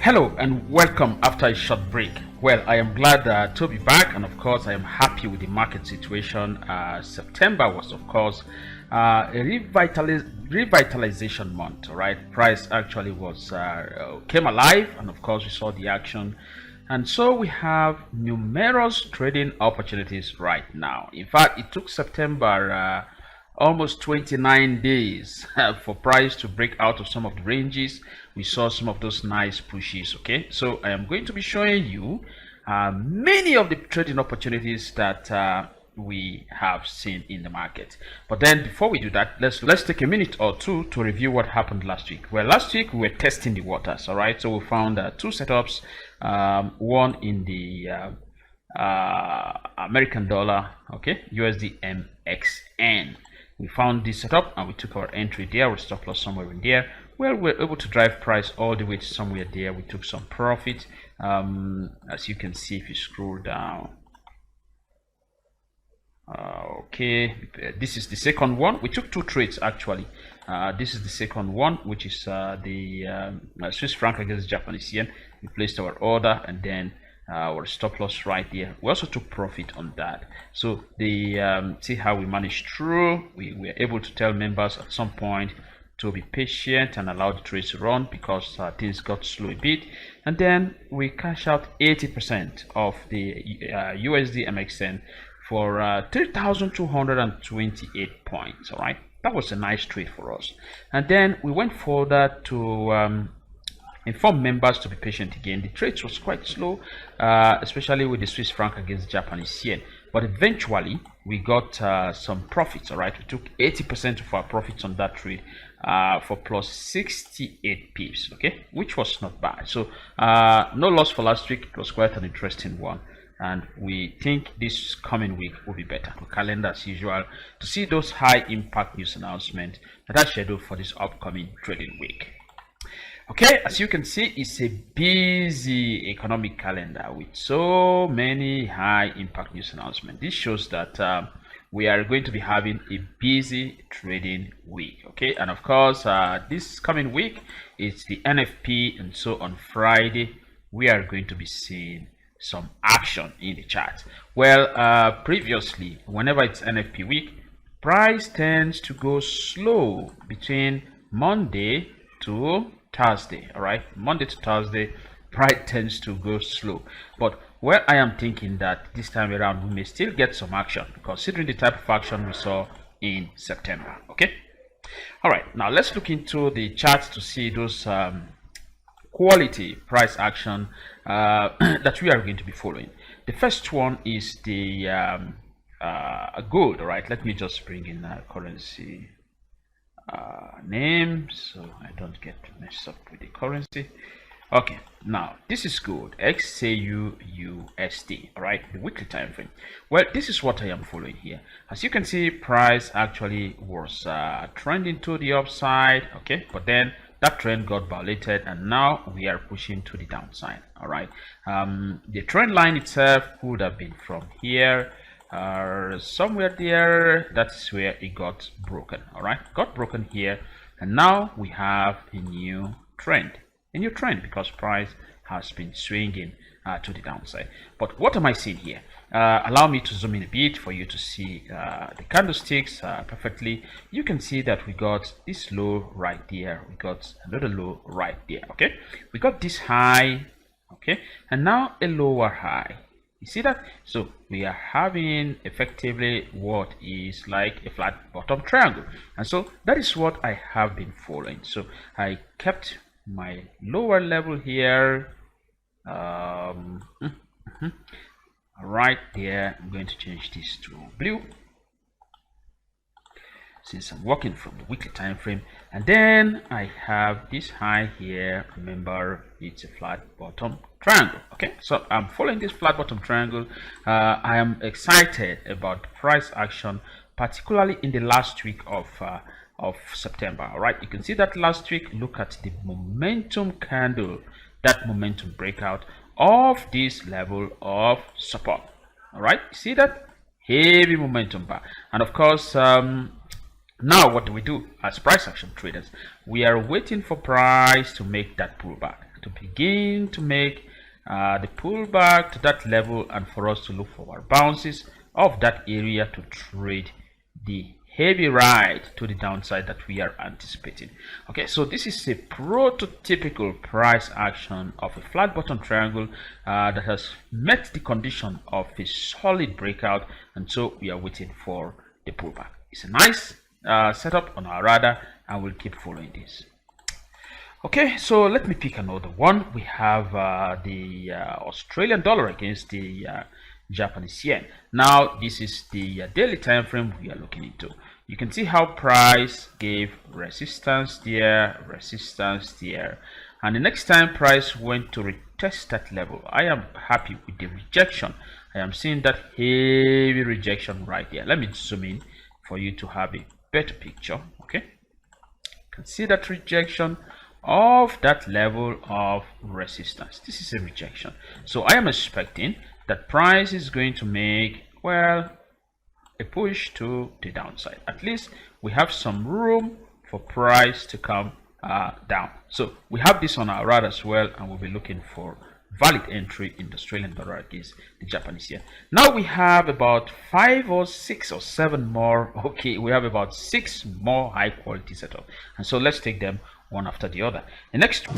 Hello and welcome after a short break. Well, I am glad to be back, and of course I am happy with the market situation. September was of course a revitalization month. All right, price actually was came alive, and of course we saw the action, and so we have numerous trading opportunities right now. In fact, it took September almost 29 days for price to break out of some of the ranges. We saw some of those nice pushes. Okay, so I am going to be showing you many of the trading opportunities that we have seen in the market. But then before we do that, let's take a minute or two to review what happened last week. Well, last week we were testing the waters. All right, so we found two setups, one in the American dollar, okay, USD MXN. We found this setup and we took our entry there with stop loss somewhere in there. Well, we're able to drive price all the way to somewhere there. We took some profit, as you can see if you scroll down. Okay, this is the second one. We took two trades actually. This is the second one, which is the Swiss franc against Japanese yen. We placed our order and then our stop loss right there. We also took profit on that. So the see how we managed through. We were able to tell members at some point to be patient and allow the trades to run because things got slow a bit, and then we cash out 80% of the USD MXN for 3,228 points. All right, that was a nice trade for us. And then we went further to inform members to be patient again. The trades was quite slow, especially with the Swiss franc against Japanese yen, but eventually we got some profits. All right, we took 80% of our profits on that trade for plus 68 pips, okay, which was not bad. So no loss for last week. It was quite an interesting one, and we think this coming week will be better. We calendar as usual to see those high impact news announcements that are scheduled for this upcoming trading week. Okay, as you can see, it's a busy economic calendar with so many high impact news announcements. This shows that we are going to be having a busy trading week. Okay, and of course this coming week it's the NFP, and so on Friday we are going to be seeing some action in the chart. Well, previously whenever it's NFP week, price tends to go slow between Monday to Thursday. All right, Monday to Thursday price tends to go slow, but well, I am thinking that this time around we may still get some action considering the type of action we saw in September. Okay, all right, now let's look into the charts to see those quality price action that we are going to be following. The first one is the gold. All right, let me just bring in currency name so I don't get messed up with the currency. Okay, now this is gold, XAU-USD. All right, the weekly time frame. Well, this is what I am following here. As you can see, price actually was trending to the upside. Okay, but then that trend got violated and now we are pushing to the downside. All right, the trend line itself would have been from here somewhere there. That's where it got broken. All right, got broken here, and now we have a new trend, because price has been swinging to the downside. But what am I seeing here? Allow me to zoom in a bit for you to see the candlesticks perfectly. You can see that we got this low right there, we got another low right there. Okay, we got this high, okay, and now a lower high. You see that? So we are having effectively what is like a flat bottom triangle, and so that is what I have been following. So I kept my lower level here right there. I'm going to change this to blue since I'm working from the weekly time frame, and then I have this high here. Remember, it's a flat bottom triangle. Okay, so I'm following this flat bottom triangle. I am excited about price action, particularly in the last week of September. All right, you can see that last week. Look at the momentum candle, that momentum breakout of this level of support. All right, see that heavy momentum bar, and of course Now, what do we do as price action traders? We are waiting for price to make that pullback, to begin to make the pullback to that level, and for us to look for our bounces of that area to trade the heavy ride to the downside that we are anticipating. Okay, so this is a prototypical price action of a flat bottom triangle that has met the condition of a solid breakout, and so we are waiting for the pullback. It's a nice setup on our radar, and we'll keep following this. Okay, so let me pick another one. We have the Australian dollar against the Japanese yen. Now, this is the daily time frame we are looking into. You can see how price gave resistance there, and the next time price went to retest that level, I am happy with the rejection. I am seeing that heavy rejection right there. Let me zoom in for you to have a better picture. Okay, you can see that rejection of that level of resistance. This is a rejection, so I am expecting that price is going to make, well, a push to the downside. At least we have some room for price to come down. So we have this on our radar as well, and we'll be looking for valid entry in the Australian dollar against the Japanese yen. Now we have about 5 or 6 or 7 more. Okay, we have about 6 more high quality setup, and so let's take them one after the other. The next